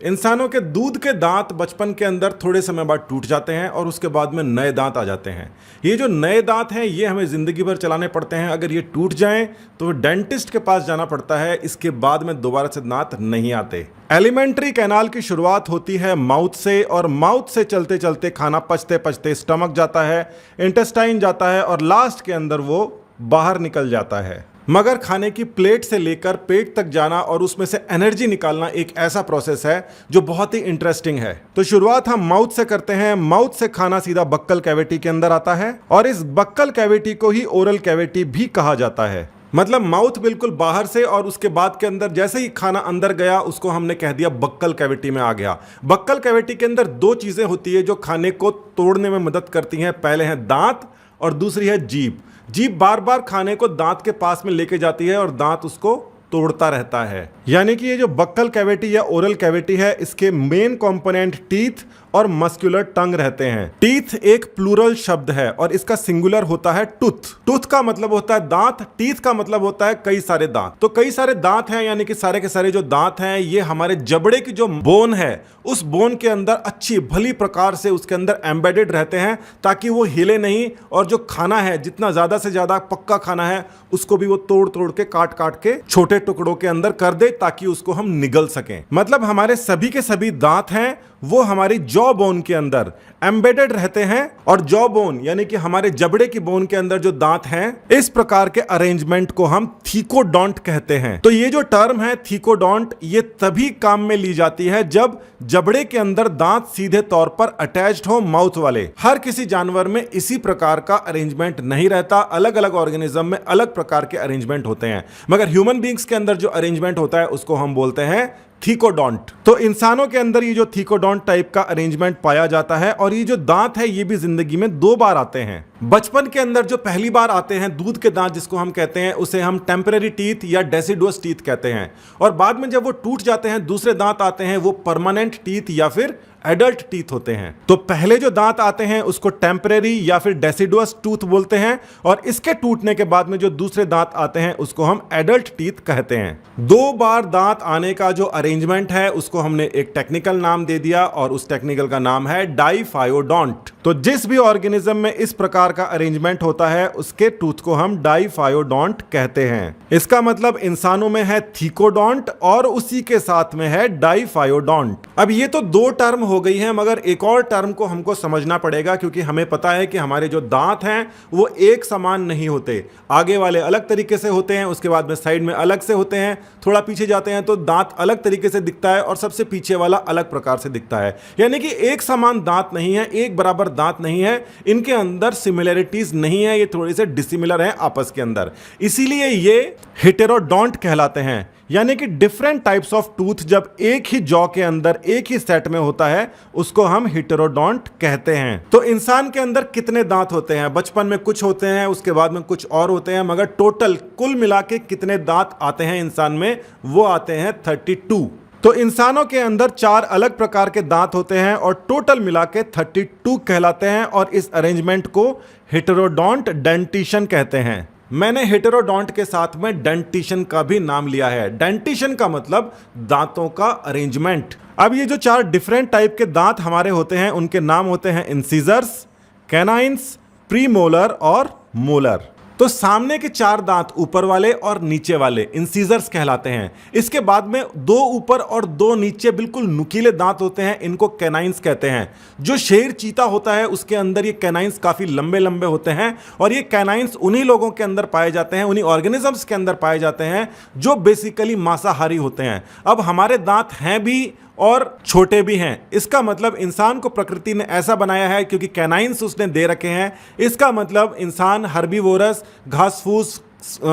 इंसानों के दूध के दांत बचपन के अंदर थोड़े समय बाद टूट जाते हैं और उसके बाद में नए दांत आ जाते हैं। ये जो नए दांत हैं ये हमें जिंदगी भर चलाने पड़ते हैं। अगर ये टूट जाएं तो डेंटिस्ट के पास जाना पड़ता है, इसके बाद में दोबारा से दांत नहीं आते। एलिमेंट्री कैनाल की शुरुआत होती है माउथ से और माउथ से चलते चलते खाना पचते पचते स्टमक जाता है, इंटेस्टाइन जाता है और लास्ट के अंदर वो बाहर निकल जाता है। मगर खाने की प्लेट से लेकर पेट तक जाना और उसमें से एनर्जी निकालना एक ऐसा प्रोसेस है जो बहुत ही इंटरेस्टिंग है। तो शुरुआत हम माउथ से करते हैं। माउथ से खाना सीधा बक्कल कैविटी के अंदर आता है और इस बक्कल कैविटी को ही ओरल कैविटी भी कहा जाता है। मतलब माउथ बिल्कुल बाहर से और उसके बाद के अंदर जैसे ही खाना अंदर गया उसको हमने कह दिया बक्कल कैविटी में आ गया। बक्कल कैविटी के अंदर दो चीजें होती है जो खाने को तोड़ने में मदद करती हैं। पहले है दांत और दूसरी है जीभ। जीभ बार बार खाने को दांत के पास में लेके जाती है और दांत उसको तोड़ता रहता है। यानी कि ये जो बक्कल कैविटी या ओरल कैविटी है इसके मेन कंपोनेंट टीथ और मस्कुलर टंग रहते हैं। टीथ एक प्लूरल शब्द है और इसका सिंगुलर होता है टूथ। टूथ का मतलब होता है दांत, टीथ का मतलब होता है कई सारे दांत। तो कई सारे दांत हैं, यानी कि सारे के सारे जो दांत हैं ये हमारे जबड़े की जो बोन है उस बोन के अंदर अच्छी भली प्रकार से उसके अंदर एम्बेडेड रहते हैं ताकि वो हिले नहीं और जो खाना है जितना ज्यादा से ज्यादा पक्का खाना है उसको भी वो तोड़ तोड़ के काट काट के छोटे टुकड़ों के अंदर कर दे ताकि उसको हम निगल सकें। मतलब हमारे सभी के सभी दांत हैं वो हमारी जॉ बोन के अंदर एम्बेडेड रहते हैं और जॉ बोन यानी कि हमारे जबड़े की बोन के अंदर जो दांत हैं इस प्रकार के अरेंजमेंट को हम थीकोडोंट कहते हैं। तो ये जो टर्म है थीकोडोंट ये तभी काम में ली जाती है जब जबड़े के अंदर दांत सीधे तौर पर अटैच्ड हो माउथ वाले। हर किसी जानवर में इसी प्रकार का अरेंजमेंट नहीं रहता, अलग अलग ऑर्गेनिज्म में अलग प्रकार के अरेंजमेंट होते हैं। मगर ह्यूमन बींग्स के अंदर जो अरेंजमेंट होता है उसको हम बोलते हैं थीकोडोंट। तो इंसानों के अंदर ये जो थीकोडोंट टाइप का अरेंजमेंट पाया जाता है और ये जो दांत है ये भी जिंदगी में दो बार आते हैं। बचपन के अंदर जो पहली बार आते हैं दूध के दांत जिसको हम कहते हैं उसे हम टेम्पररी टीथ या डेसिडुअस टीथ कहते हैं और बाद में जब वो टूट जाते हैं दूसरे दांत आते हैं वो परमानेंट टीथ या फिर एडल्ट टीथ होते हैं। तो पहले जो दांत आते हैं उसको टेम्परेरी या फिर डेसिडुअस टूथ बोलते हैं और इसके टूटने के बाद में जो दूसरे दांत आते हैं उसको हम एडल्ट टीथ कहते हैं। दो बार दांत आने का जो अरेंजमेंट है उसको हमने एक टेक्निकल नाम दे दिया और उस टेक्निकल का नाम है डाइफायोडोंट। तो जिस भी ऑर्गेनिज्म में इस प्रकार का अरेंजमेंट होता है उसके टूथ को हम डाइफायोडोंट कहते हैं। इसका मतलब इंसानों में है थीकोडोंट और उसी के साथ में है डाइफायोडोंट। अब ये तो दो टर्म हो गई है मगर एक और टर्म को हमको समझना पड़ेगा क्योंकि हमें पता है कि हमारे जो दांत हैं वो एक समान नहीं होते। आगे वाले अलग तरीके से होते हैं, उसके बाद में साइड में अलग से होते हैं, थोड़ा पीछे जाते हैं तो दांत अलग तरीके से दिखता है और सबसे पीछे वाला अलग प्रकार से दिखता है। यानी कि एक समान दांत नहीं है, एक बराबर दांत नहीं है, इनके अंदर सिमिलरिटीज नहीं है, ये थोड़े से डिसिमिलर हैं आपस के अंदर। इसीलिए ये हेटेरोडोंट कहलाते हैं। यानी कि डिफरेंट टाइप्स ऑफ टूथ जब एक ही जॉ के अंदर एक ही सेट में होता है उसको हम हेटेरोडोंट कहते हैं। तो इंसान के अंदर कितने दांत होते हैं? बचपन में कुछ होते हैं, उसके बाद में कुछ और होते हैं, मगर टोटल कुल मिला के कितने दांत आते हैं इंसान में? वो आते हैं 32। तो इंसानों के अंदर 4 अलग प्रकार के दांत होते हैं और टोटल मिला के 32 कहलाते हैं और इस अरेंजमेंट को हेटेरोडोंट डेंटिशन कहते हैं। मैंने हेटेरोडोंट के साथ में डेंटिशन का भी नाम लिया है। डेंटिशन का मतलब दांतों का अरेंजमेंट। अब ये जो 4 डिफरेंट टाइप के दांत हमारे होते हैं उनके नाम होते हैं इंसिजर्स, कैनाइंस, प्रीमोलर और मोलर। तो सामने के 4 दांत ऊपर वाले और नीचे वाले इंसिजर्स कहलाते हैं। इसके बाद में 2 ऊपर और 2 नीचे बिल्कुल नुकीले दांत होते हैं, इनको कैनाइंस कहते हैं। जो शेर चीता होता है उसके अंदर ये कैनाइंस काफी लंबे लंबे होते हैं और ये कैनाइंस उन्हीं लोगों के अंदर पाए जाते हैं, उन्हीं ऑर्गेनिजम्स के अंदर पाए जाते हैं जो बेसिकली मांसाहारी होते हैं। अब हमारे दांत हैं भी और छोटे भी हैं। इसका मतलब इंसान को प्रकृति ने ऐसा बनाया है क्योंकि कैनाइंस उसने दे रखे हैं। इसका मतलब इंसान हर्बीवोरस, घास फूस,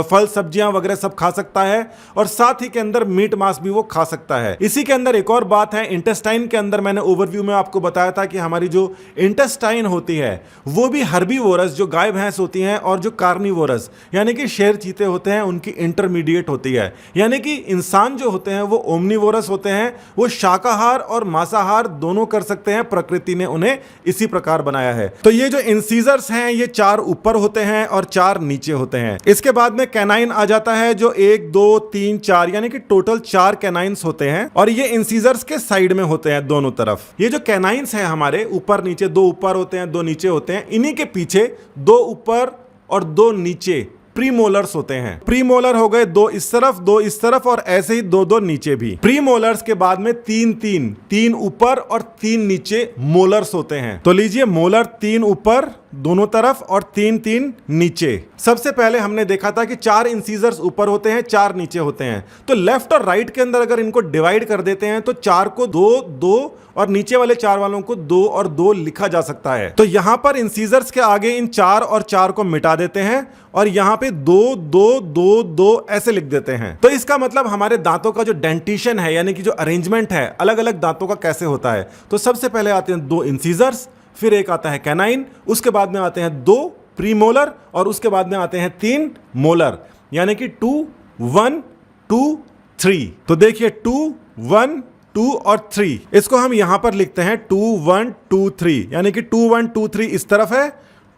फल सब्जियां वगैरह सब खा सकता है और साथ ही के अंदर मीट मांस भी वो खा सकता है। इसी के अंदर एक और बात है, इंटेस्टाइन के अंदर मैंने ओवरव्यू में आपको बताया था कि हमारी जो इंटेस्टाइन होती है वो भी हर्बीवोरस जो गाय भैंस होती हैं और जो कार्निवोरस यानी कि शेर चीते होते हैं उनकी इंटरमीडिएट होती है। यानी कि इंसान जो होते हैं वो ओमनीवोरस होते हैं, वो शाकाहार और मांसाहार दोनों कर सकते हैं। प्रकृति ने उन्हें इसी प्रकार बनाया है। तो ये जो इंसीजर्स हैं ये 4 ऊपर होते हैं और 4 नीचे होते हैं। इसके बाद में कैनाइन आ जाता है जो 1 2 3 4 यानी कि टोटल 4 कैनाइन्स होते हैं और ये इंसीजर्स के साइड में होते हैं दोनों तरफ। ये जो कैनाइन्स हैं हमारे ऊपर नीचे, 2 ऊपर होते हैं 2 नीचे होते हैं, इन्हीं के पीछे 2 ऊपर और 2 नीचे प्रीमोलर्स होते हैं। प्रीमोलर हो गए 2 इस तरफ 2 इस तरफ और ऐसे ही 2 नीचे भी। प्रीमोलर्स के बाद में 3 ऊपर और 3 नीचे मोलर्स होते हैं। तो लीजिए मोलर 3 ऊपर दोनों तरफ और 3 नीचे। सबसे पहले हमने देखा था कि 4 इंसीजर्स ऊपर होते हैं 4 नीचे होते हैं। तो लेफ्ट और राइट के अंदर अगर इनको डिवाइड कर देते हैं तो 4 को 2 2 और नीचे वाले 4 वालों को 2 और 2 लिखा जा सकता है। तो यहां पर इंसीजर्स के आगे इन 4 और 4 को मिटा देते हैं और यहां पे 2 2 2 2 ऐसे लिख देते हैं। तो इसका मतलब हमारे दांतों का जो डेंटिशन है यानी कि जो अरेंजमेंट है अलग अलग दांतों का कैसे होता है। तो सबसे पहले आते हैं 2 इंसीजर्स, फिर एक आता है कैनाइन, उसके बाद में आते हैं 2 प्रीमोलर और उसके बाद में आते हैं 3 मोलर यानी कि 2 1 2 3। तो देखिए 2 1 2 और 3, इसको हम यहां पर लिखते हैं 2 1 2 3 यानी कि 2 1 2 3 इस तरफ है,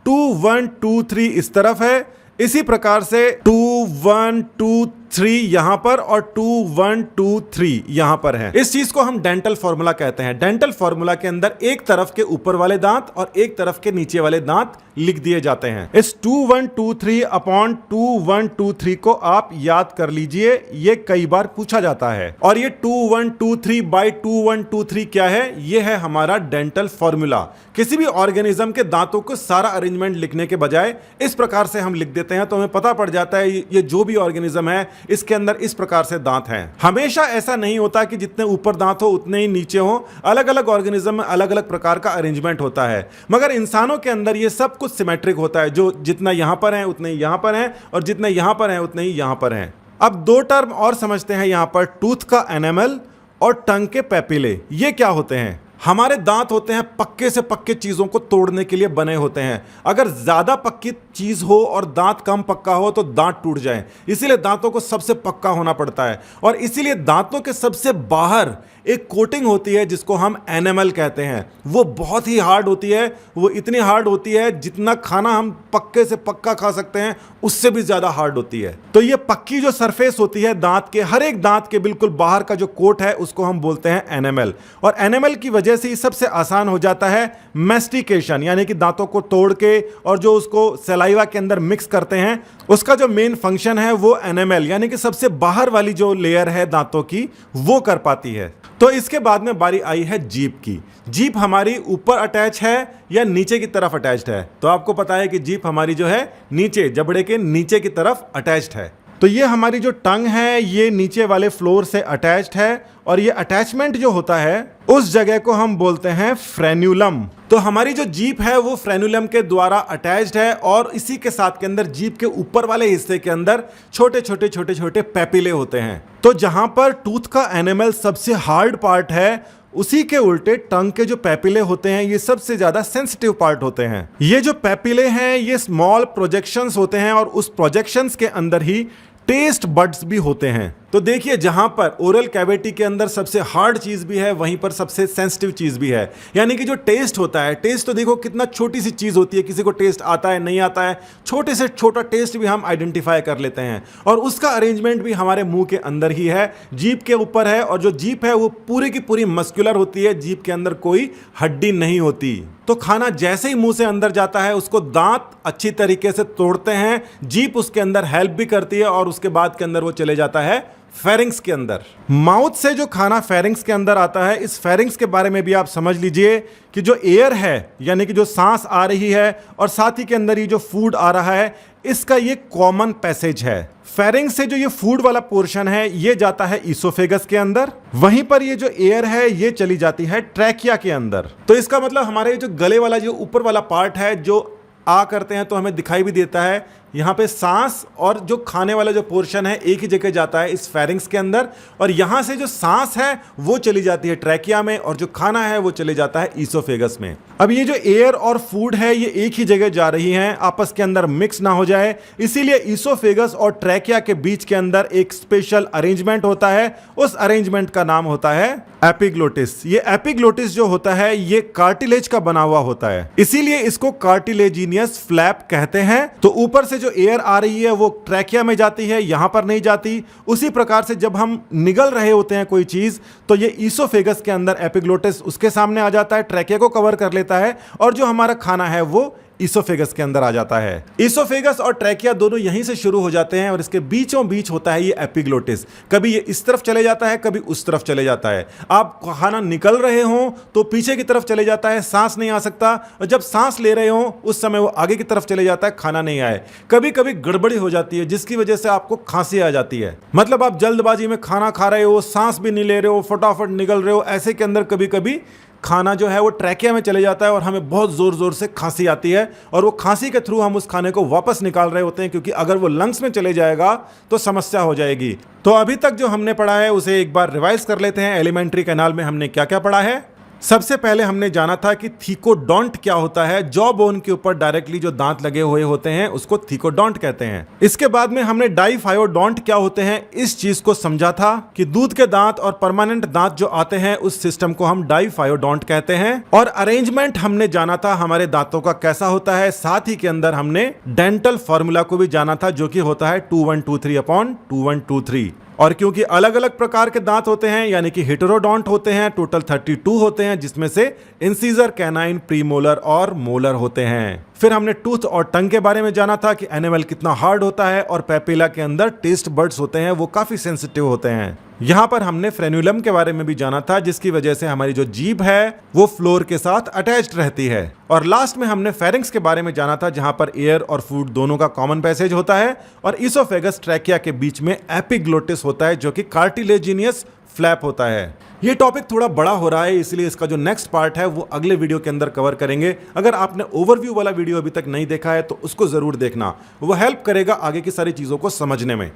2 1 2 3 इस तरफ है, इसी प्रकार से 2 1 2 3 यहां पर और 2 1 2 3 यहां पर है। इस चीज को हम डेंटल फॉर्मूला कहते हैं। डेंटल फॉर्मूला के अंदर एक तरफ के ऊपर वाले दांत और एक तरफ के नीचे वाले दांत लिख दिए जाते हैं। इस 2 1 2 3 अपॉन 2 1 2 3 को आप याद कर लीजिए, ये कई बार पूछा जाता है। और ये 2 1 2 3 बाई 2 1 2 3 क्या है? ये है हमारा डेंटल फॉर्मूला। किसी भी ऑर्गेनिज्म के दांतों को सारा अरेंजमेंट लिखने के बजाय इस प्रकार से हम लिख देते हैं तो हमें पता पड़ जाता है ये जो भी ऑर्गेनिज्म है इसके अंदर इस प्रकार से दांत हैं। हमेशा ऐसा नहीं होता कि जितने ऊपर दांत हो उतने ही नीचे हो, अलग अलग ऑर्गेनिज्म में अलग अलग प्रकार का अरेंजमेंट होता है। मगर इंसानों के अंदर ये सब कुछ सिमेट्रिक होता है, जो जितना यहां पर है उतने ही यहां पर है और जितने यहां पर है उतने ही यहां पर है। अब 2 टर्म और समझते हैं यहां पर, टूथ का एनेमल और टंग के पैपिले। ये क्या होते हैं? हमारे दांत होते हैं पक्के से पक्के चीजों को तोड़ने के लिए बने होते हैं। अगर ज्यादा पक्की चीज हो और दांत कम पक्का हो तो दांत टूट जाए, इसीलिए दांतों को सबसे पक्का होना पड़ता है। और इसीलिए दांतों के सबसे बाहर एक कोटिंग होती है जिसको हम एनेमल कहते हैं। वो बहुत ही हार्ड होती है, वो इतनी हार्ड होती है जितना खाना हम पक्के से पक्का खा सकते हैं उससे भी ज्यादा हार्ड होती है। तो ये पक्की जो सरफेस होती है दांत के, हर एक दांत के बिल्कुल बाहर का जो कोट है उसको हम बोलते हैं एनेमल। और एनेमल की वजह से ही सबसे आसान हो जाता है मैस्टिकेशन, यानी कि दांतों को तोड़ के और जो उसको सलाइवा के अंदर मिक्स करते हैं, उसका जो मेन फंक्शन है वो एनेमल यानी कि सबसे बाहर वाली जो लेयर है दांतों की वो कर पाती है। तो इसके बाद में बारी आई है जीभ की। जीभ हमारी ऊपर अटैच है या नीचे की तरफ अटैच्ड है? तो आपको पता है कि जीभ हमारी जो है नीचे, जबड़े के नीचे की तरफ अटैच्ड है। तो ये हमारी जो टंग है ये नीचे वाले फ्लोर से अटैच्ड है और ये अटैचमेंट जो होता है उस जगह को हम बोलते हैं फ्रेन्यूलम। तो हमारी जो जीभ है वो फ्रेन्यूलम के द्वारा अटैच्ड है और इसी के साथ के अंदर जीभ के ऊपर वाले हिस्से के अंदर छोटे छोटे छोटे छोटे पैपिले होते हैं। तो जहां पर टूथ का एनिमल सबसे हार्ड पार्ट है, उसी के उल्टे टंग के जो पैपिले होते हैं ये सबसे ज्यादा सेंसिटिव पार्ट होते हैं। ये जो पैपिले हैं ये स्मॉल प्रोजेक्शंस होते हैं और उस प्रोजेक्शंस के अंदर ही टेस्ट बड्स भी होते हैं। तो देखिए जहां पर ओरल कैविटी के अंदर सबसे हार्ड चीज भी है वहीं पर सबसे सेंसिटिव चीज भी है। यानी कि जो टेस्ट होता है, टेस्ट तो देखो कितना छोटी सी चीज होती है, किसी को टेस्ट आता है नहीं आता है, छोटे से छोटा टेस्ट भी हम आइडेंटिफाई कर लेते हैं और उसका अरेंजमेंट भी हमारे मुंह के अंदर ही है, जीभ के ऊपर है। और जो जीभ है वो पूरी की पूरी मस्कुलर होती है, जीभ के अंदर कोई हड्डी नहीं होती। तो खाना जैसे ही मुंह से अंदर जाता है उसको दांत अच्छी तरीके से तोड़ते हैं, जीभ उसके अंदर हेल्प भी करती है और उसके बाद के अंदर वो चले जाता है फेरिंग्स के अंदर। माउथ से जो खाना फेरिंग्स के अंदर आता है, इस फेरिंग्स के बारे में भी आप समझ लीजिए कि जो एयर है यानी कि जो सांस आ रही है और साथ ही के अंदर ये जो फूड आ रहा है, इसका ये कॉमन पैसेज है। फेरिंग्स से जो ये फूड वाला पोर्शन है ये जाता है ईसोफेगस के अंदर, वहीं पर ये जो एयर है ये चली जाती है ट्रैकिया के अंदर। तो इसका मतलब हमारे जो गले वाला जो ऊपर वाला पार्ट है, जो आ करते हैं तो हमें दिखाई भी देता है, यहाँ पे सांस और जो खाने वाला जो पोर्शन है एक ही जगह जाता है इस फेरिंग्स के अंदर, और यहाँ से जो सांस है वो चली जाती है ट्रैकिया में और जो खाना है वो चले जाता है ईसोफेगस में। अब ये जो एयर और फूड है ये एक ही जगह जा रही हैं, आपस के अंदर मिक्स ना हो जाए, इसीलिए ईसोफेगस और ट्रैकिया के बीच के अंदर एक स्पेशल अरेंजमेंट होता है। उस अरेंजमेंट का नाम होता है एपिग्लोटिस। ये एपिग्लोटिस जो होता है ये कार्टिलेज का बना हुआ होता है, इसीलिए इसको कार्टिलेजिनियस फ्लैप कहते हैं। तो ऊपर से जो एयर आ रही है वो ट्रैकिया में जाती है, यहां पर नहीं जाती। उसी प्रकार से जब हम निगल रहे होते हैं कोई चीज, तो ये ईसोफेगस के अंदर एपिग्लोटिस उसके सामने आ जाता है, ट्रैकिया को कवर कर लेता है, और जो हमारा खाना है वो ईसोफेगस के अंदर आ जाता है। ईसोफेगस और ट्रैकिया दोनों यहीं से शुरू हो जाते हैं और इसके बीचों बीच होता है ये एपिग्लोटिस। कभी ये इस तरफ चले जाता है, कभी उस तरफ चले जाता है। आप खाना निकल रहे हो तो पीछे की तरफ चले जाता है, सांस नहीं आ सकता, और जब सांस ले रहे हो उस समय वो आगे की तरफ चले जाता है, खाना नहीं आए। कभी कभी गड़बड़ी हो जाती है जिसकी वजह से आपको खांसी आ जाती है। मतलब आप जल्दबाजी में खाना खा रहे हो, सांस भी नहीं ले रहे हो, फटाफट निकल रहे हो, ऐसे के अंदर कभी कभी खाना जो है वो ट्रैकिया में चले जाता है और हमें बहुत जोर जोर से खांसी आती है, और वो खांसी के थ्रू हम उस खाने को वापस निकाल रहे होते हैं, क्योंकि अगर वो लंग्स में चले जाएगा तो समस्या हो जाएगी। तो अभी तक जो हमने पढ़ा है उसे एक बार रिवाइज कर लेते हैं। एलिमेंट्री कैनाल में हमने क्या क्या पढ़ा है। सबसे पहले हमने जाना था कि थीकोडोंट क्या होता है। जॉ बोन के ऊपर डायरेक्टली जो दांत लगे हुए होते हैं उसको थीकोडोंट कहते हैं। इसके बाद में हमने डाइफायोडोंट क्या होते हैं इस चीज को समझा था कि दूध के दांत और परमानेंट दांत जो आते हैं उस सिस्टम को हम डाइफायोडोंट कहते हैं। और अरेंजमेंट हमने जाना था हमारे दांतों का कैसा होता है। साथ ही के अंदर हमने डेंटल फॉर्मूला को भी जाना था, जो कि होता है 2123/2123। और क्योंकि अलग अलग प्रकार के दांत होते हैं, यानी कि हेटेरोडोंट होते हैं, टोटल 32 होते हैं, जिसमें से इंसीजर, कैनाइन, प्रीमोलर और मोलर होते हैं। फिर हमने टूथ और टंग के बारे में जाना था कि एनिमल कितना हार्ड होता है, और पेपिला के अंदर टेस्ट बर्ड्स होते हैं, वो काफी सेंसिटिव होते हैं। यहां पर हमने फ्रेन्यूलम के बारे में भी जाना था, जिसकी वजह से हमारी जो जीभ है वो फ्लोर के साथ अटैच्ड रहती है। और लास्ट में हमने फेरिंक्स के बारे में जाना था, जहां पर एयर और फूड दोनों का कॉमन पैसेज होता है, और ईसोफेगस ट्रैकिया के बीच में एपिग्लोटिस होता है, जो कि कार्टिलेजिनियस फ्लैप होता है। ये टॉपिक थोड़ा बड़ा हो रहा है, इसलिए इसका जो नेक्स्ट पार्ट है वो अगले वीडियो के अंदर कवर करेंगे। अगर आपने ओवरव्यू वाला वीडियो अभी तक नहीं देखा है तो उसको जरूर देखना, वो हेल्प करेगा आगे की सारी चीजों को समझने में।